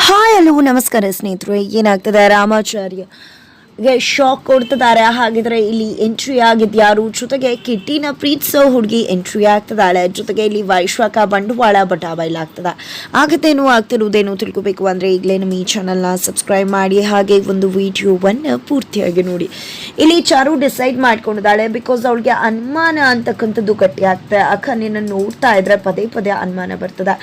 Hi hello ನಮಸ್ಕಾರ ಸ್ನೇಹಿತರೆ. ಏನಾಗ್ತದೆ, ರಾಮಾಚಾರ್ಯಗೆ ಶಾಕ್ ಕೊಡ್ತಿದ್ದಾರೆ. ಹಾಗಿದ್ರೆ ಇಲ್ಲಿ ಎಂಟ್ರಿ ಆಗಿದ್ಯಾರು? ಜೊತೆಗೆ ಕಿಟ್ಟಿನ ಪ್ರೀತಿಸೋ ಹುಡುಗಿ ಎಂಟ್ರಿ ಆಗ್ತಿದ್ದಾಳೆ. ಜೊತೆಗೆ ಇಲ್ಲಿ ವೈಶ್ವಾಕ ಬಂಡವಾಳ ಬಟಾಬೈಲಾಗ್ತದೆ. ಆಗತ್ತೇನು ಆಗ್ತಿರುವುದೇನು ತಿಳ್ಕೊಬೇಕು ಅಂದರೆ ಈಗಲೇ ನಮ್ಮ ಈ ಚಾನಲ್ನ ಸಬ್ಸ್ಕ್ರೈಬ್ ಮಾಡಿ, ಹಾಗೆ ಒಂದು ವಿಡಿಯೋವನ್ನು ಪೂರ್ತಿಯಾಗಿ ನೋಡಿ. ಇಲ್ಲಿ ಚಾರು ಡಿಸೈಡ್ ಮಾಡ್ಕೊಂಡಿದ್ದಾಳೆ. ಬಿಕಾಸ್ ಅವಳಿಗೆ ಅನುಮಾನ ಅಂತಕ್ಕಂಥದ್ದು ಗಟ್ಟಿ ಆಗ್ತದೆ. ಅಕ್ಕ ನಿನ್ನ ನೋಡ್ತಾ ಇದ್ರೆ ಪದೇ ಪದೇ ಅನುಮಾನ ಬರ್ತದೆ.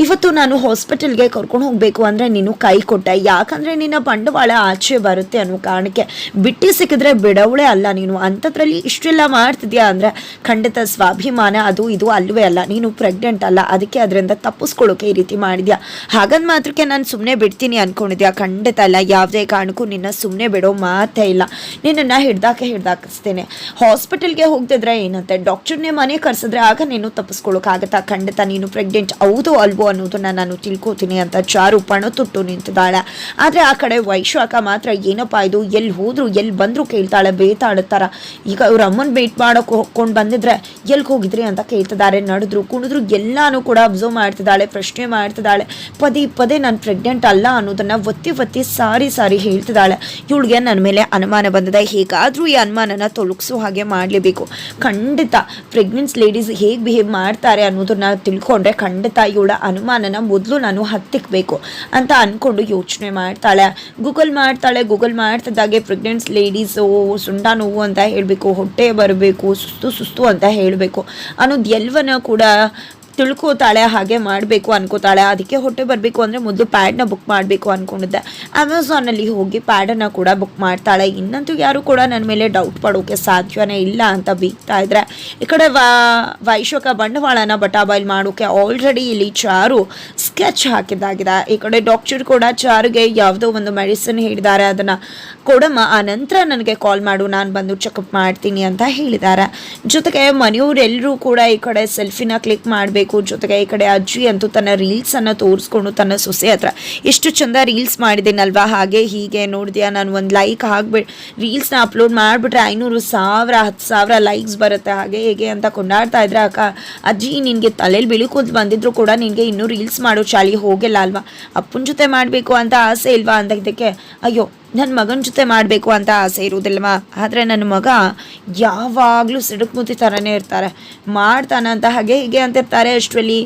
ಇವತ್ತು ನಾನು ಹಾಸ್ಪಿಟಲ್ಗೆ ಕರ್ಕೊಂಡು ಹೋಗಬೇಕು ಅಂದರೆ ನೀನು ಕೈ ಕೊಟ್ಟೆ, ಯಾಕಂದರೆ ನಿನ್ನ ಬಂಡವಾಳ ಆಚೆ ಬರುತ್ತೆ ಅನ್ನೋ ಕಾರಣಕ್ಕೆ. ಬಿಟ್ಟು ಸಿಕ್ಕಿದ್ರೆ ಬಿಡವಳೆ ಅಲ್ಲ ನೀನು. ಅಂಥದ್ರಲ್ಲಿ ಇಷ್ಟೆಲ್ಲ ಮಾಡ್ತಿದ್ಯಾ ಅಂದರೆ ಖಂಡಿತ ಸ್ವಾಭಿಮಾನ ಅದು ಇದು ಅಲ್ವೇ ಅಲ್ಲ. ನೀನು ಪ್ರೆಗ್ನೆಂಟ್ ಅಲ್ಲ, ಅದಕ್ಕೆ ಅದರಿಂದ ತಪ್ಪಿಸ್ಕೊಳ್ಳೋಕೆ ಈ ರೀತಿ ಮಾಡಿದ್ಯಾ. ಹಾಗಂದ್ ಮಾತ್ರಕ್ಕೆ ನಾನು ಸುಮ್ಮನೆ ಬಿಡ್ತೀನಿ ಅನ್ಕೊಂಡಿದ್ಯಾ? ಖಂಡಿತ ಅಲ್ಲ. ಯಾವುದೇ ಕಾರಣಕ್ಕೂ ನಿನ್ನ ಸುಮ್ಮನೆ ಬಿಡೋ ಮಾತೇ ಇಲ್ಲ. ನಿನ್ನನ್ನು ಹಿಡ್ದಾಕಿಸ್ತೇನೆ. ಹಾಸ್ಪಿಟಲ್ಗೆ ಹೋಗ್ತಿದ್ರೆ ಏನಂತೆ, ಡಾಕ್ಟರ್ನೇ ಮನೆ ಕರ್ಸಿದ್ರೆ ಆಗ ನೀನು ತಪ್ಪಿಸ್ಕೊಳ್ಳೋಕ್ಕಾಗತ್ತಾ? ಖಂಡಿತ ನೀನು ಪ್ರೆಗ್ನೆಂಟ್ ಹೌದು ಅಲ್ವೋ ಅನ್ನೋದನ್ನ ನಾನು ತಿಳ್ಕೊತೀನಿ ಅಂತ ಚಾರು ಪಣತೊಟ್ಟು ನಿಂತಿದ್ದಾಳೆ. ಆದರೆ ಆ ಕಡೆ ವೈಶ್ವಾಕ ಮಾತ್ರ ಏನಪ್ಪ ಇದು, ಎಲ್ಲಿ ಹೋದ್ರು ಎಲ್ಲಿ ಬಂದ್ರು ಕೇಳ್ತಾಳೆ, ಬೇತಾಡುತ್ತಾರ. ಈಗ ಅವ್ರ ಅಮ್ಮನ ಭೇಟ್ ಮಾಡೋಕೆ ಹೋಗ್ಕೊಂಡು ಬಂದಿದ್ರೆ ಎಲ್ಲಿ ಹೋಗಿದ್ರಿ ಅಂತ ಕೇಳ್ತಿದ್ದಾರೆ. ನಡೆದ್ರು ಕುಣಿದ್ರು ಎಲ್ಲಾನು ಕೂಡ ಅಬ್ಸರ್ವ್ ಮಾಡ್ತಿದ್ದಾಳೆ, ಪ್ರಶ್ನೆ ಮಾಡ್ತಿದ್ದಾಳೆ. ಪದೇ ಪದೇ ನಾನು ಪ್ರೆಗ್ನೆಂಟ್ ಅಲ್ಲ ಅನ್ನೋದನ್ನ ಒತ್ತಿ ಸಾರಿ ಹೇಳ್ತಿದ್ದಾಳೆ. ಇವಳಿಗೆ ನನ್ನ ಮೇಲೆ ಅನುಮಾನ ಬಂದಿದೆ. ಹೇಗಾದ್ರೂ ಈ ಅನುಮಾನನ ತೊಲಗಿಸೋ ಹಾಗೆ ಮಾಡಲೇಬೇಕು. ಖಂಡಿತ ಪ್ರೆಗ್ನೆನ್ಸ್ ಲೇಡೀಸ್ ಹೇಗೆ ಬಿಹೇವ್ ಮಾಡ್ತಾರೆ ಅನ್ನೋದನ್ನ ತಿಳ್ಕೊಂಡ್ರೆ ಖಂಡಿತ ಇವಳ ಅನುಮಾನನ ಮೊದಲು ನಾನು ಹತ್ತಿಕ್ಬೇಕು ಅಂತ ಅಂದ್ಕೊಂಡು ಯೋಚನೆ ಮಾಡ್ತಾಳೆ. ಗೂಗಲ್ ಮಾಡ್ತಿದ್ದಾಗೆ ಪ್ರೆಗ್ನೆಂಟ್ಸ್ ಲೇಡೀಸು ಸುಂಟ ನೋವು ಅಂತ ಹೇಳಬೇಕು, ಹೊಟ್ಟೆ ಬರಬೇಕು, ಸುಸ್ತು ಅಂತ ಹೇಳಬೇಕು ಅನ್ನೋದು ಎಲ್ಲವನ್ನ ಕೂಡ ತಿಳ್ಕೋತಾಳೆ. ಹಾಗೆ ಮಾಡಬೇಕು ಅನ್ಕೋತಾಳೆ. ಅದಕ್ಕೆ ಹೊಟ್ಟೆ ಬರಬೇಕು ಅಂದರೆ ಮೊದಲು ಪ್ಯಾಡ್ನ ಬುಕ್ ಮಾಡಬೇಕು ಅಂದ್ಕೊಂಡಿದ್ದೆ. ಅಮೆಝಾನಲ್ಲಿ ಹೋಗಿ ಪ್ಯಾಡನ್ನು ಕೂಡ ಬುಕ್ ಮಾಡ್ತಾಳೆ. ಇನ್ನಂತೂ ಯಾರು ಕೂಡ ನನ್ನ ಮೇಲೆ ಡೌಟ್ ಪಡೋಕೆ ಸಾಧ್ಯನೇ ಇಲ್ಲ ಅಂತ ಬೀಗ್ತಾ ಇದ್ರೆ, ಈ ಕಡೆ ವೈಶ್ವಕ ಬಂಡವಾಳನ ಬಟಾಬೈಲ್ ಮಾಡೋಕೆ ಆಲ್ರೆಡಿ ಇಲ್ಲಿ ಚಾರು ಸ್ಕೆಚ್ ಹಾಕಿದ್ದಾಗಿದೆ. ಈ ಕಡೆ ಡಾಕ್ಟರ್ ಕೂಡ ಚಾರುಗೆ ಯಾವುದೋ ಒಂದು ಮೆಡಿಸಿನ್ ಹೇಳಿದ್ದಾರೆ, ಅದನ್ನು ಕೊಡಮ್ಮ, ಆ ನಂತರ ನನಗೆ ಕಾಲ್ ಮಾಡು, ನಾನು ಬಂದು ಚೆಕಪ್ ಮಾಡ್ತೀನಿ ಅಂತ ಹೇಳಿದ್ದಾರೆ. ಜೊತೆಗೆ ಮನೆಯವರೆಲ್ಲರೂ ಕೂಡ ಈ ಕಡೆ ಸೆಲ್ಫಿನ ಕ್ಲಿಕ್ ಮಾಡಬೇಕು. ಜೊತೆಗೆ ಈ ಕಡೆ ಅಜ್ಜಿ ಅಂತೂ ತನ್ನ ರೀಲ್ಸ್ ಅನ್ನ ತೋರಿಸ್ಕೊಂಡು ತನ್ನ ಸೊಸೆ ಹತ್ರ ಎಷ್ಟು ಚಂದ ರೀಲ್ಸ್ ಮಾಡಿದ್ದೀನಲ್ವಾ, ಹಾಗೆ ಹೀಗೆ ನೋಡಿದ್ಯಾ, ನಾನು ಒಂದು ಲೈಕ್ ರೀಲ್ಸ್ನ ಅಪ್ಲೋಡ್ ಮಾಡಿಬಿಟ್ರೆ 500,000 10,000 ಲೈಕ್ಸ್ ಬರುತ್ತೆ, ಹಾಗೆ ಹೇಗೆ ಅಂತ ಕೊಂಡಾಡ್ತಾ ಇದ್ರೆ, ಅಕ್ಕ ಅಜ್ಜಿ ನಿನಗೆ ತಲೆಯಲ್ಲಿ ಬಿಳಿಕೋದು ಬಂದಿದ್ರು ಕೂಡ ನಿನಗೆ ಇನ್ನೂ ರೀಲ್ಸ್ ಮಾಡೋ ಚಾಳಿ ಹೋಗಿಲ್ಲ ಅಲ್ವಾ, ಅಪ್ಪನ ಜೊತೆ ಮಾಡಬೇಕು ಅಂತ ಆಸೆ ಇಲ್ವಾ ಅಂತ. ಇದಕ್ಕೆ ಅಯ್ಯೋ ನನ್ನ ಮಗನ ಜೊತೆ ಮಾಡಬೇಕು ಅಂತ ಆಸೆ ಇರುವುದಿಲ್ಲವಾ, ಆದರೆ ನನ್ನ ಮಗ ಯಾವಾಗಲೂ ಸಿಡುಕು ಮುತ್ತಿ ಥರನೇ ಇರ್ತಾರೆ, ಮಾಡ್ತಾನೆ ಅಂತ ಹಾಗೆ ಹೀಗೆ ಅಂತಿರ್ತಾರೆ. ಅಷ್ಟರಲ್ಲಿ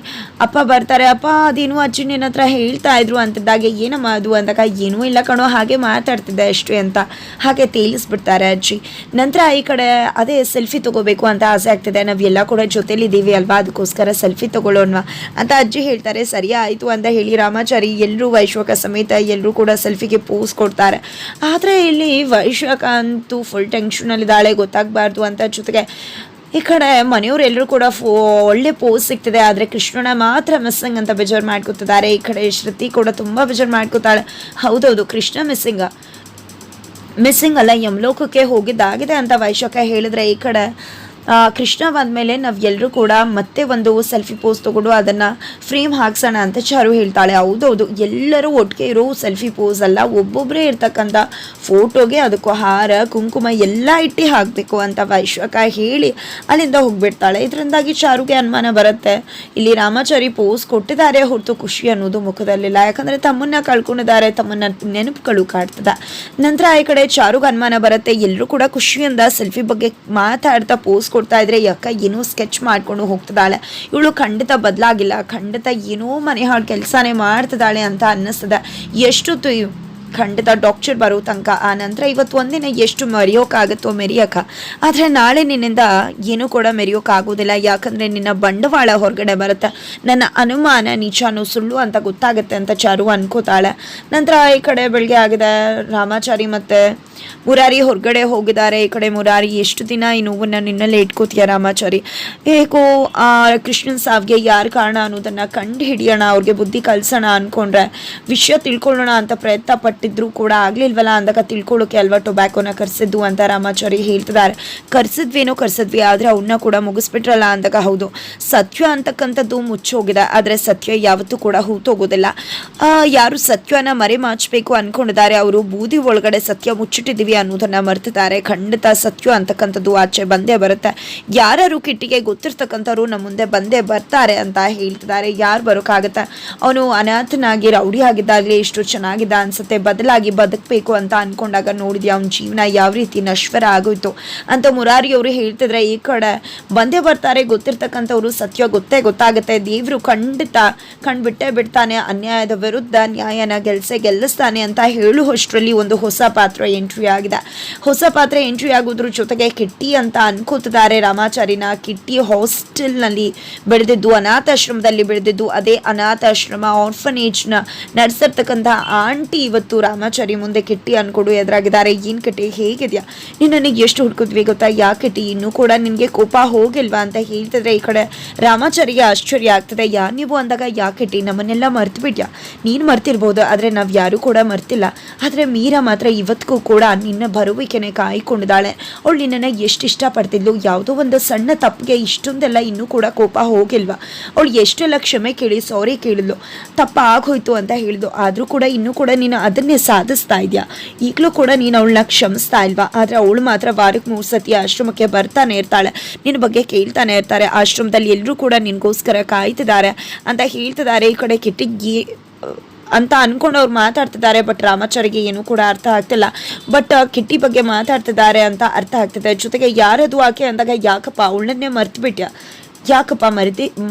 ಅಪ್ಪ ಬರ್ತಾರೆ. ಅಪ್ಪ ಅದೇನು ಅಜ್ಜಿ ನಿನ್ನ ಹತ್ರ ಹೇಳ್ತಾ ಇದ್ರು ಅಂತಿದ್ದಾಗೆ, ಏನಮ್ಮ ಅದು ಅಂದಾಗ, ಏನೂ ಇಲ್ಲ ಕಣೋ ಹಾಗೆ ಮಾತಾಡ್ತಿದ್ದೆ ಅಷ್ಟೇ ಅಂತ ಹಾಗೆ ತೇಲಿಸ್ಬಿಡ್ತಾರೆ ಅಜ್ಜಿ. ನಂತರ ಈ ಕಡೆ ಅದೇ ಸೆಲ್ಫಿ ತೊಗೋಬೇಕು ಅಂತ ಆಸೆ ಆಗ್ತಿದೆ, ನಾವೆಲ್ಲ ಕೂಡ ಜೊತೆಲಿದ್ದೀವಿ ಅಲ್ವಾ, ಅದಕ್ಕೋಸ್ಕರ ಸೆಲ್ಫಿ ತೊಗೊಳ್ಳೋಣ ಅಂತ ಅಜ್ಜಿ ಹೇಳ್ತಾರೆ. ಸರಿ ಆಯಿತು ಅಂತ ಹೇಳಿ ರಾಮಾಚಾರಿ ಎಲ್ಲರೂ ವೈಶ್ವಕ ಸಮೇತ ಎಲ್ಲರೂ ಕೂಡ ಸೆಲ್ಫಿಗೆ ಪೋಸ್ ಕೊಡ್ತಾರೆ. ಆದರೆ ಇಲ್ಲಿ ವೈಶ್ವಕ ಅಂತೂ ಫುಲ್ ಟೆನ್ಷನಲ್ಲಿದ್ದಾಳೆ, ಗೊತ್ತಾಗಬಾರ್ದು ಅಂತ. ಜೊತೆಗೆ ಈ ಕಡೆ ಮನೆಯವರೆಲ್ಲರೂ ಕೂಡ ಒಳ್ಳೆ ಪೋಸ್ ಸಿಗ್ತಿದೆ, ಆದರೆ ಕೃಷ್ಣನ ಮಾತ್ರ ಮಿಸ್ಸಿಂಗ್ ಅಂತ ಬೇಜಾರು ಮಾಡ್ಕೊತಿದ್ದಾರೆ. ಈ ಕಡೆ ಶ್ರುತಿ ಕೂಡ ತುಂಬ ಬೇಜಾರು ಮಾಡ್ಕೋತಾಳೆ. ಹೌದೌದು, ಕೃಷ್ಣ ಮಿಸ್ಸಿಂಗ್ ಅಲ್ಲ, ಯಮಲೋಕಕ್ಕೆ ಹೋಗಿದ್ದಾಗಿದೆ ಅಂತ ವೈಶ್ವಕ ಹೇಳಿದ್ರೆ, ಈ ಕಡೆ ಕೃಷ್ಣ ಬಂದಮೇಲೆ ನಾವು ಎಲ್ಲರೂ ಕೂಡ ಮತ್ತೆ ಒಂದು ಸೆಲ್ಫಿ ಪೋಸ್ ತೊಗೊಂಡು ಅದನ್ನು ಫ್ರೇಮ್ ಹಾಕ್ಸೋಣ ಅಂತ ಚಾರು ಹೇಳ್ತಾಳೆ. ಹೌದೌದು, ಎಲ್ಲರೂ ಒಟ್ಟಿಗೆ ಇರೋ ಸೆಲ್ಫಿ ಪೋಸ್ ಅಲ್ಲ, ಒಬ್ಬೊಬ್ಬರೇ ಇರ್ತಕ್ಕಂಥ ಫೋಟೋಗೆ ಅದಕ್ಕೂ ಹಾರ ಕುಂಕುಮ ಎಲ್ಲ ಇಟ್ಟು ಹಾಕಬೇಕು ಅಂತ ವೈಶ್ವಕ ಹೇಳಿ ಅಲ್ಲಿಂದ ಹೋಗ್ಬಿಡ್ತಾಳೆ. ಇದರಿಂದಾಗಿ ಚಾರುಗೆ ಅನುಮಾನ ಬರುತ್ತೆ, ಇಲ್ಲಿ ರಾಮಾಚಾರಿ ಪೋಸ್ ಕೊಟ್ಟಿದ್ದಾರೆ ಹೊರತು ಖುಷಿ ಅನ್ನೋದು ಮುಖದಲ್ಲಿಲ್ಲ. ಯಾಕಂದರೆ ತಮ್ಮನ್ನ ಕಳ್ಕೊಂಡಿದ್ದಾರೆ, ತಮ್ಮನ್ನ ನೆನಪುಗಳು ಕಾಡ್ತದೆ. ನಂತರ ಈ ಕಡೆ ಚಾರುಗೆ ಅನುಮಾನ ಬರುತ್ತೆ. ಎಲ್ಲರೂ ಕೂಡ ಖುಷಿಯಿಂದ ಸೆಲ್ಫಿ ಬಗ್ಗೆ ಮಾತಾಡ್ತಾ ಪೋಸ್ ಕೊಡ್ತಾ ಇದ್ರೆ, ಯಾಕ ಏನೋ ಸ್ಕೆಚ್ ಮಾಡ್ಕೊಂಡು ಹೋಗ್ತಿದ್ದಾಳೆ. ಇವಳು ಖಂಡಿತ ಬದಲಾಗಿಲ್ಲ, ಖಂಡಿತ ಏನೋ ಮನೆ ಹಾಳು ಕೆಲಸನೇ ಮಾಡ್ತಿದ್ದಾಳೆ ಅಂತ ಅನ್ನಿಸ್ತದೆ. ಎಷ್ಟೊತ್ತು ಖಂಡಿತ ಡಾಕ್ಟರ್ ಬರೋ ತನಕ, ಆ ನಂತರ ಇವತ್ತು ಒಂದಿನ ಎಷ್ಟು ಮೆರೆಯೋಕ್ಕಾಗುತ್ತೋ ಮೆರೆಯೋಕೆ, ಆದರೆ ನಾಳೆ ನಿನ್ನಿಂದ ಏನೂ ಕೂಡ ಮೆರೆಯೋಕ್ಕಾಗೋದಿಲ್ಲ. ಯಾಕಂದರೆ ನಿನ್ನ ಬಂಡವಾಳ ಹೊರಗಡೆ ಬರುತ್ತೆ, ನನ್ನ ಅನುಮಾನ ನಿಜಾನು ಸುಳ್ಳು ಅಂತ ಗೊತ್ತಾಗುತ್ತೆ ಅಂತ ಚಾರು ಅನ್ಕೋತಾಳೆ. ನಂತರ ಈ ಕಡೆ ಬೆಳಗ್ಗೆ ಆಗಿದೆ, ರಾಮಾಚಾರಿ ಮತ್ತು ಮುರಾರಿ ಹೊರಗಡೆ ಹೋಗಿದ್ದಾರೆ. ಈ ಕಡೆ ಮುರಾರಿ, ಎಷ್ಟು ದಿನ ಈ ನೋವನ್ನು ನಿನ್ನಲ್ಲೇ ಇಟ್ಕೋತೀಯ ರಾಮಾಚಾರಿ, ಏಕೋ ಕೃಷ್ಣನ್ ಸಾವಿಗೆ ಯಾರು ಕಾರಣ ಅನ್ನೋದನ್ನು ಕಂಡು ಹಿಡಿಯೋಣ, ಅವ್ರಿಗೆ ಬುದ್ಧಿ ಕಲಿಸೋಣ ಅಂದ್ಕೊಂಡ್ರೆ, ವಿಷಯ ತಿಳ್ಕೊಳ್ಳೋಣ ಅಂತ ಪ್ರಯತ್ನ ಪಟ್ಟಿದ್ರು ಕೂಡ ಆಗಲಿಲ್ವಲ್ಲ ಅಂದಾಗ ತಿಳ್ಕೊಳ್ಳೋಕೆ ಅಲ್ವಾ ಟೊಬ್ಯಾಕೋನ ಕರ್ಸಿದ್ದು ಅಂತ ರಾಮಾಚಾರಿ ಹೇಳ್ತಿದ್ದಾರೆ. ಕರ್ಸಿದ್ವಿ, ಆದರೆ ಅವನ್ನ ಕೂಡ ಮುಗಿಸ್ಬಿಟ್ರಲ್ಲ ಅಂದಾಗ, ಹೌದು ಸತ್ಯ ಅಂತಕ್ಕಂಥದ್ದು ಮುಚ್ಚೋಗಿದೆ, ಆದರೆ ಸತ್ಯ ಯಾವತ್ತೂ ಕೂಡ ಹೂತೋಗೋದಿಲ್ಲ. ಯಾರು ಸತ್ಯನ ಮರೆ ಮಾಚಬೇಕು ಅಂದ್ಕೊಂಡಿದ್ದಾರೆ ಅವರು ಬೂದಿ ಒಳಗಡೆ ಸತ್ಯ ಮುಚ್ಚಿಟ್ಟು ಮುಚ್ಚಿಟ್ಟಿದ್ದೀವಿ ಅನ್ನೋದನ್ನ ಮರ್ತಿದ್ದಾರೆ. ಖಂಡಿತ ಸತ್ಯ ಅಂತಕ್ಕಂಥದ್ದು ಆಚೆ ಬಂದೇ ಬರುತ್ತೆ. ಯಾರು ಕಿಟ್ಟಿಗೆ ಗೊತ್ತಿರ್ತಕ್ಕಂಥವ್ರು ನಮ್ಮ ಮುಂದೆ ಬಂದೇ ಬರ್ತಾರೆ ಅಂತ ಹೇಳ್ತಿದ್ದಾರೆ. ಯಾರು ಬರೋಕ್ಕಾಗತ್ತೆ? ಅವನು ಅನಾಥನಾಗಿ ರೌಡಿ ಆಗಿದ್ದಾಗಲೇ ಇಷ್ಟು ಚೆನ್ನಾಗಿದ್ದ ಅನ್ಸುತ್ತೆ, ಬದಲಾಗಿ ಬದುಕಬೇಕು ಅಂತ ಅನ್ಕೊಂಡಾಗ ನೋಡಿದ್ಯಾ ಅವನ ಜೀವನ ಯಾವ ರೀತಿ ನಶ್ವರ ಆಗೋಯ್ತು ಅಂತ ಮುರಾರಿ ಅವರು ಹೇಳ್ತಿದ್ರೆ, ಈ ಕಡೆ ಬಂದೇ ಬರ್ತಾರೆ ಗೊತ್ತಿರ್ತಕ್ಕಂಥವ್ರು. ಸತ್ಯ ಗೊತ್ತಾಗುತ್ತೆ. ದೇವ್ರು ಖಂಡಿತ ಕಂಡ್ಬಿಟ್ಟೇ ಬಿಡ್ತಾನೆ, ಅನ್ಯಾಯದ ವಿರುದ್ಧ ನ್ಯಾಯನ ಗೆಲ್ಲಿಸ್ತಾನೆ ಅಂತ ಹೇಳುವಷ್ಟರಲ್ಲಿ ಒಂದು ಹೊಸ ಪಾತ್ರ ಎಂಟ್ರಿ ಆಗಿದೆ. ಹೊಸ ಪಾತ್ರ ಎಂಟ್ರಿ ಆಗೋದ್ರ ಜೊತೆಗೆ ಕಿಟ್ಟಿ ಅಂತ ಅನ್ಕೋತಿದ್ದಾರೆ ರಾಮಾಚಾರಿನ. ಕಿಟ್ಟಿ ಹಾಸ್ಟೆಲ್ನಲ್ಲಿ ಬೆಳೆದಿದ್ದು, ಅನಾಥಾಶ್ರಮದಲ್ಲಿ ಬೆಳೆದಿದ್ದು, ಅದೇ ಅನಾಥಾಶ್ರಮ ಆರ್ಫನೇಜ್ನ ನಡೆಸಿರ್ತಕ್ಕಂಥ ಆಂಟಿ ಇವತ್ತು ರಾಮಾಚಾರಿ ಮುಂದೆ ಕಿಟ್ಟಿ ಅನ್ಕೊಡು ಎದುರಾಗಿದ್ದಾರೆ. ಏನ್ ಕಿಟ್ಟಿ ಹೇಗಿದ್ಯಾ, ನೀನು ನನಗೆ ಎಷ್ಟು ಹುಡ್ಕಿದ್ವಿ ಗೊತ್ತಾ, ಯಾಕೆ ಕಿಟ್ಟಿ ಇನ್ನೂ ಕೂಡ ನಿನಗೆ ಕೋಪ ಹೋಗಿಲ್ವಾ ಅಂತ ಹೇಳ್ತಿದ್ರೆ ಈ ಕಡೆ ರಾಮಾಚಾರಿಗೆ ಆಶ್ಚರ್ಯ ಆಗ್ತದೆ. ನೀವು ಅಂದಾಗ ಯಾಕೆ ಕಿಟ್ಟಿ ನಮ್ಮನ್ನೆಲ್ಲ ಮರ್ತು ಬಿಟ್ಯಾ? ನೀನು ಮರ್ತಿರ್ಬೋದು, ಆದರೆ ನಾವು ಯಾರೂ ಕೂಡ ಮರ್ತಿಲ್ಲ. ಆದರೆ ಮೀರಾ ಮಾತ್ರ ಇವತ್ತಿಗೂ ಕೂಡ ನಿನ್ನ ಬರುವಿಕೆನೆ ಕಾಯ್ಕೊಂಡಿದ್ದಾಳೆ. ಅವಳು ನಿನ್ನನ್ನು ಎಷ್ಟು ಇಷ್ಟಪಡ್ತಿದ್ಲು, ಯಾವುದೋ ಒಂದು ಸಣ್ಣ ತಪ್ಪಿಗೆ ಇಷ್ಟೊಂದೆಲ್ಲ ಇನ್ನೂ ಕೂಡ ಕೋಪ ಹೋಗಿಲ್ವಾ? ಅವಳು ಎಷ್ಟೆಲ್ಲ ಕ್ಷಮೆ ಕೇಳಿ ಸಾರಿ ಕೇಳಿದ್ಲು, ತಪ್ಪ ಆಗೋಯ್ತು ಅಂತ ಹೇಳಿದ್ಲು. ಆದರೂ ಕೂಡ ಇನ್ನೂ ಕೂಡ ನೀನು ಅದನ್ನೇ ಸಾಧಿಸ್ತಾ ಇದೆಯಾ? ಈಗಲೂ ಕೂಡ ನೀನು ಅವಳನ್ನ ಕ್ಷಮಿಸ್ತಾ ಇಲ್ವಾ? ಆದರೆ ಅವಳು ಮಾತ್ರ ವಾರಕ್ಕೆ 3 ಸತಿ ಆಶ್ರಮಕ್ಕೆ ಬರ್ತಾನೆ ಇರ್ತಾಳೆ, ನಿನ್ನ ಬಗ್ಗೆ ಕೇಳ್ತಾನೆ ಇರ್ತಾರೆ. ಆಶ್ರಮದಲ್ಲಿ ಎಲ್ಲರೂ ಕೂಡ ನಿನಗೋಸ್ಕರ ಕಾಯ್ತಿದ್ದಾರೆ ಅಂತ ಹೇಳ್ತಿದ್ದಾರೆ. ಈ ಕಡೆ ಕಿಟ್ಟಿಗೆ ಅಂತ ಅನ್ಕೊಂಡು ಅವ್ರು ಮಾತಾಡ್ತಿದ್ದಾರೆ. ಬಟ್ ರಾಮಾಚಾರಿಗೆ ಏನೂ ಕೂಡ ಅರ್ಥ ಆಗ್ತಿಲ್ಲ. ಬಟ್ ಕಿಟ್ಟಿ ಬಗ್ಗೆ ಮಾತಾಡ್ತಿದ್ದಾರೆ ಅಂತ ಅರ್ಥ ಆಗ್ತಿದೆ. ಜೊತೆಗೆ ಯಾರದು ಆಕೆ ಅಂದಾಗ, ಯಾಕಪ್ಪ ಅವಳನ್ನೇ ಮರ್ತು ಬಿಟ್ಯಾ? ಯಾಕಪ್ಪ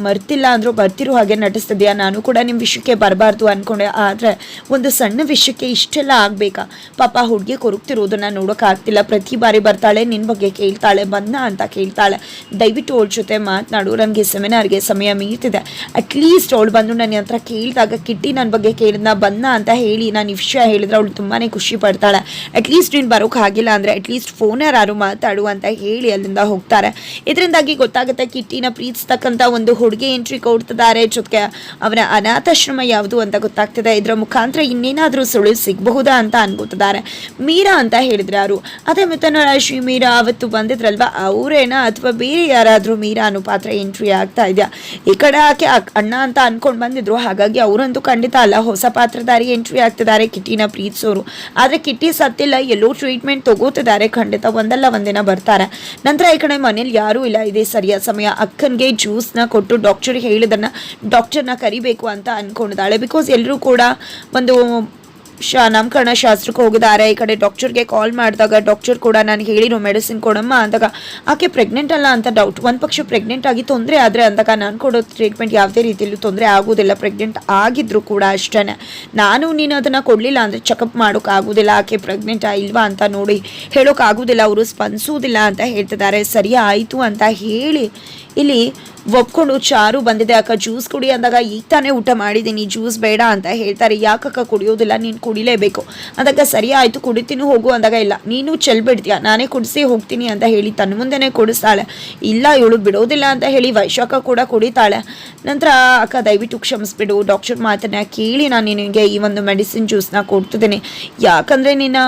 ಮರ್ತಿಲ್ಲ ಅಂದರೂ ಬರ್ತಿರೋ ಹಾಗೆ ನಟಿಸ್ತಿದ್ಯಾ? ನಾನು ಕೂಡ ನಿಮ್ಮ ವಿಷಯಕ್ಕೆ ಬರಬಾರ್ದು ಅಂದ್ಕೊಂಡೆ, ಆದರೆ ಒಂದು ಸಣ್ಣ ವಿಷಯಕ್ಕೆ ಇಷ್ಟೆಲ್ಲ ಆಗಬೇಕಾ? ಪಾಪ ಹುಡುಗಿ ಕೊರಗ್ತಿರೋದನ್ನು ನೋಡೋಕ್ಕಾಗ್ತಿಲ್ಲ. ಪ್ರತಿ ಬಾರಿ ಬರ್ತಾಳೆ, ನಿನ್ನ ಬಗ್ಗೆ ಕೇಳ್ತಾಳೆ, ಬಂದ ಅಂತ ಕೇಳ್ತಾಳೆ. ದಯವಿಟ್ಟು ಅವಳ ಜೊತೆ ಮಾತನಾಡು, ನನಗೆ ಸೆಮಿನಾರ್ಗೆ ಸಮಯ ಮೀರ್ತಿದೆ. ಅಟ್ಲೀಸ್ಟ್ ಅವಳು ಬಂದು ನನ್ನ ಹತ್ರ ಕೇಳಿದಾಗ, ಕಿಟ್ಟಿ ನನ್ನ ಬಗ್ಗೆ ಕೇಳಿದ್ನ ಬಂದ ಅಂತ ಹೇಳಿ ನಾನು ಈ ವಿಷಯ ಹೇಳಿದ್ರೆ ಅವಳು ತುಂಬಾ ಖುಷಿ ಪಡ್ತಾಳೆ. ಅಟ್ಲೀಸ್ಟ್ ನೀನು ಬರೋಕೆ ಆಗಿಲ್ಲ ಅಂದರೆ ಅಟ್ಲೀಸ್ಟ್ ಫೋನ್ಯಾರು ಮಾತಾಡು ಅಂತ ಹೇಳಿ ಅಲ್ಲಿಂದ ಹೋಗ್ತಾರೆ. ಇದರಿಂದಾಗಿ ಗೊತ್ತಾಗುತ್ತೆ ಕಿಟ್ಟಿನ ಪ್ರೀತಿಸ್ತಕ್ಕಂಥ ಒಂದು ಹುಡುಗಿ ಎಂಟ್ರಿ ಕೊಡ್ತಿದ್ದಾರೆ. ಜೊತೆಗೆ ಅವರ ಅನಾಥಾಶ್ರಮ ಯಾವುದು ಅಂತ ಗೊತ್ತಾಗ್ತದೆ. ಇದರ ಮುಖಾಂತರ ಇನ್ನೇನಾದರೂ ಸುಳಿವು ಸಿಗಬಹುದಾ ಅಂತ ಅನ್ಕೋತಿದ್ದಾರೆ. ಮೀರಾ ಅಂತ ಹೇಳಿದ್ರೆ ಯಾರು? ಅದೇ ಮಿಥುನ ರಾಶಿ ಮೀರಾ ಅವತ್ತು ಬಂದಿದ್ರಲ್ವಾ, ಅವರೇನಾ ಅಥವಾ ಬೇರೆ ಯಾರಾದರೂ ಮೀರಾ ಅನ್ನೋ ಪಾತ್ರ ಎಂಟ್ರಿ ಆಗ್ತಾ ಇದೆಯಾ? ಈ ಕಡೆ ಆಕೆ ಅಣ್ಣ ಅಂತ ಅನ್ಕೊಂಡು ಬಂದಿದ್ರು, ಹಾಗಾಗಿ ಅವರಂತೂ ಖಂಡಿತ ಅಲ್ಲ, ಹೊಸ ಪಾತ್ರಧಾರಿ ಎಂಟ್ರಿ ಆಗ್ತಿದ್ದಾರೆ ಕಿಟ್ಟಿನ ಪ್ರೀತಿಸೋರು. ಆದರೆ ಕಿಟ್ಟಿ ಸತ್ತಿಲ್ಲ, ಎಲ್ಲೋ ಟ್ರೀಟ್ಮೆಂಟ್ ತಗೋತಿದ್ದಾರೆ. ಖಂಡಿತ ಒಂದಲ್ಲ ಒಂದಿನ ಬರ್ತಾರೆ. ನಂತರ ಈ ಕಡೆ ಮನೇಲಿ ಯಾರೂ ಇಲ್ಲ, ಇದೇ ಸರಿಯಾದ ಸಮಯ. ಅಕ್ಕನಿಗೆ ಜ್ಯೂಸ್ನ ಕೊಟ್ಟು ಡಾಕ್ಟರ್ ಹೇಳಿದನ್ನ ಡಾಕ್ಟರ್ನ ಕರಿಬೇಕು ಅಂತ ಅನ್ಕೊಂಡಿದ್ದಾಳೆ. ಬಿಕಾಸ್ ಎಲ್ಲರೂ ಕೂಡ ಒಂದು ನಾಮಕರಣ ಶಾಸ್ತ್ರಕ್ಕೆ ಹೋಗಿದ್ದಾರೆ. ಈ ಕಡೆ ಡಾಕ್ಟರ್ಗೆ ಕಾಲ್ ಮಾಡಿದಾಗ ಡಾಕ್ಟರ್ ಕೂಡ ನಾನು ಹೇಳಿರೋ ಮೆಡಿಸಿನ್ ಕೊಡಮ್ಮ ಅಂದಾಗ ಆಕೆ ಪ್ರೆಗ್ನೆಂಟ್ ಅಲ್ಲ ಅಂತ ಡೌಟ್. ಒಂದು ಪಕ್ಷ ಪ್ರೆಗ್ನೆಂಟ್ ಆಗಿ ತೊಂದರೆ ಆದರೆ ಅಂದಾಗ ನಾನು ಕೊಡೋ ಟ್ರೀಟ್ಮೆಂಟ್ ಯಾವುದೇ ರೀತಿಯಲ್ಲೂ ತೊಂದರೆ ಆಗೋದಿಲ್ಲ. ಪ್ರೆಗ್ನೆಂಟ್ ಆಗಿದ್ರು ಕೂಡ ಅಷ್ಟೇ, ನೀನು ಅದನ್ನು ಕೊಡಲಿಲ್ಲ ಅಂದರೆ ಚೆಕಪ್ ಮಾಡೋಕ್ಕಾಗೋದಿಲ್ಲ. ಆಕೆ ಪ್ರೆಗ್ನೆಂಟಾ ಇಲ್ವಾ ಅಂತ ನೋಡಿ ಹೇಳೋಕ್ಕಾಗೋದಿಲ್ಲ, ಅವರು ಸ್ಪಂದಿಸೋದಿಲ್ಲ ಅಂತ ಹೇಳ್ತಿದ್ದಾರೆ. ಸರಿ ಆಯಿತು ಅಂತ ಹೇಳಿ ಇಲ್ಲಿ ಒಪ್ಕೊಂಡು ಚಾರು ಬಂದಿದೆ. ಅಕ್ಕ ಜ್ಯೂಸ್ ಕುಡಿ ಅಂದಾಗ, ಈಗ ತಾನೇ ಊಟ ಮಾಡಿದ್ದೀನಿ, ಜ್ಯೂಸ್ ಬೇಡ ಅಂತ ಹೇಳ್ತಾರೆ. ಯಾಕಕ್ಕ ಕುಡಿಯೋದಿಲ್ಲ, ನೀನು ಕುಡಿಲೇಬೇಕು ಅಂದಾಗ, ಸರಿ ಆಯಿತು ಕುಡಿತೀನಿ ಹೋಗು ಅಂದಾಗ, ಇಲ್ಲ ನೀನು ಚೆಲ್ಬಿಡ್ತೀಯ, ನಾನೇ ಕುಡಿಸಿ ಹೋಗ್ತೀನಿ ಅಂತ ಹೇಳಿ ತನ್ನ ಮುಂದೆನೇ ಕುಡಿಸ್ತಾಳೆ. ಇಲ್ಲ ಇವಳು ಬಿಡೋದಿಲ್ಲ ಅಂತ ಹೇಳಿ ವೈಶಾಖ ಕೂಡ ಕುಡಿತಾಳೆ. ನಂತರ ಅಕ್ಕ ದಯವಿಟ್ಟು ಕ್ಷಮಿಸ್ಬಿಡು, ಡಾಕ್ಟರ್ ಮಾತನ್ನ ಕೇಳಿ ನಾನು ನಿನಗೆ ಈ ಒಂದು ಮೆಡಿಸಿನ್ ಜ್ಯೂಸ್ನ ಕೊಡ್ತಿದ್ದೀನಿ. ಯಾಕಂದರೆ ನಿನ್ನ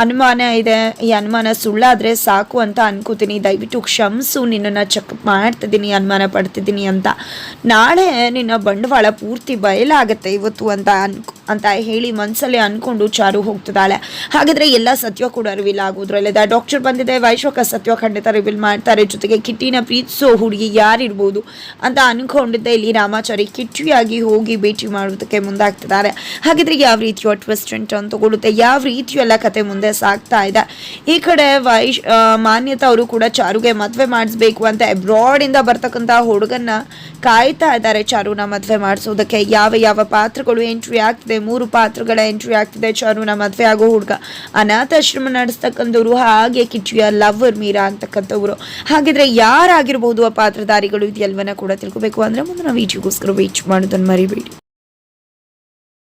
ಅನುಮಾನ ಇದೆ, ಈ ಅನುಮಾನ ಸುಳ್ಳಾದರೆ ಸಾಕು ಅಂತ ಅನ್ಕೋತೀನಿ. ದಯವಿಟ್ಟು ಕ್ಷಮಿಸು, ನಿನ್ನನ್ನು ಚೆಕಪ್ ಮಾಡ್ತಿದ್ದೀನಿ, ಅನುಮಾನ ಪಡ್ತಿದ್ದೀನಿ ಅಂತ. ನಾಳೆ ನಿನ್ನ ಬಂಡವಾಳ ಪೂರ್ತಿ ಬಯಲಾಗತ್ತೆ ಇವತ್ತು ಅಂತ ಹೇಳಿ ಮನಸ್ಸಲ್ಲೇ ಅನ್ಕೊಂಡು ಚಾರು ಹೋಗ್ತಿದ್ದಾಳೆ. ಹಾಗಾದ್ರೆ ಎಲ್ಲ ಸತ್ಯ ಕೂಡ ರಿವೀಲ್ ಆಗೋದ್ರಲ್ಲಿದೆ. ಡಾಕ್ಟರ್ ಬಂದಿದೆ, ವೈಶಾಖ ಸತ್ಯ ಖಂಡಿತ ರಿವೀಲ್ ಮಾಡ್ತಾರೆ. ಜೊತೆಗೆ ಕಿಟ್ಟಿನ ಪ್ರೀತಿಸೋ ಹುಡುಗಿ ಯಾರಿರ್ಬೋದು ಅಂತ ಅನ್ಕೊಂಡಿದ್ದೆ. ಇಲ್ಲಿ ರಾಮಾಚಾರಿ ಕಿಟ್ಟಿಯಾಗಿ ಹೋಗಿ ಭೇಟಿ ಮಾಡೋದಕ್ಕೆ ಮುಂದಾಗ್ತಿದ್ದಾರೆ. ಹಾಗಿದ್ರೆ ಯಾವ ರೀತಿಯ ಟ್ವಿಸ್ಟ್ ಅಂಡ್ ಟರ್ನ್ ತಗೊಳುತ್ತೆ, ಯಾವ ರೀತಿಯ ಎಲ್ಲ ಕತೆ ಮುಂದೆ ಸಾಗ್ತಾ ಇದೆ. ಈ ಕಡೆ ಮಾನ್ಯತಾ ಅವರು ಕೂಡ ಚಾರುಗೆ ಮದುವೆ ಮಾಡಿಸ್ಬೇಕು ಅಂತ ಅಬ್ರಾಡ್ ಇಂದ ಬರ್ತಕ್ಕಂಥ ಹುಡುಗನ್ನ ಕಾಯ್ತಾ ಇದ್ದಾರೆ ಚಾರುನ ಮದುವೆ ಮಾಡಿಸೋದಕ್ಕೆ. ಯಾವ ಪಾತ್ರಗಳು ಎಂಟ್ರಿ ಆಗ್ತಿದೆ, 3 ಪಾತ್ರಗಳ ಎಂಟ್ರಿ ಆಗ್ತಿದೆ. ಚಾರುನ ಮದುವೆ ಆಗೋ ಹುಡುಗ, ಅನಾಥಾಶ್ರಮ ನಡೆಸ್ತಕ್ಕಂಥವ್ರು, ಹಾಗೆ ಕಿಚ್ಚಿಯ ಲವರ್ ಮೀರಾ ಅಂತಕ್ಕಂಥವ್ರು. ಹಾಗಿದ್ರೆ ಯಾರಾಗಿರ್ಬೋದು ಆ ಪಾತ್ರಧಾರಿಗಳು, ಇದೆಲ್ಲವನ್ನ ಕೂಡ ತಿಳ್ಕೊಬೇಕು ಅಂದ್ರೆ ಮುಂದಿನ ವಿಡಿಯೋಗೋಸ್ಕರ ವೇಟ್ ಮಾಡೋದನ್ನು ಮರಿಬೇಡಿ.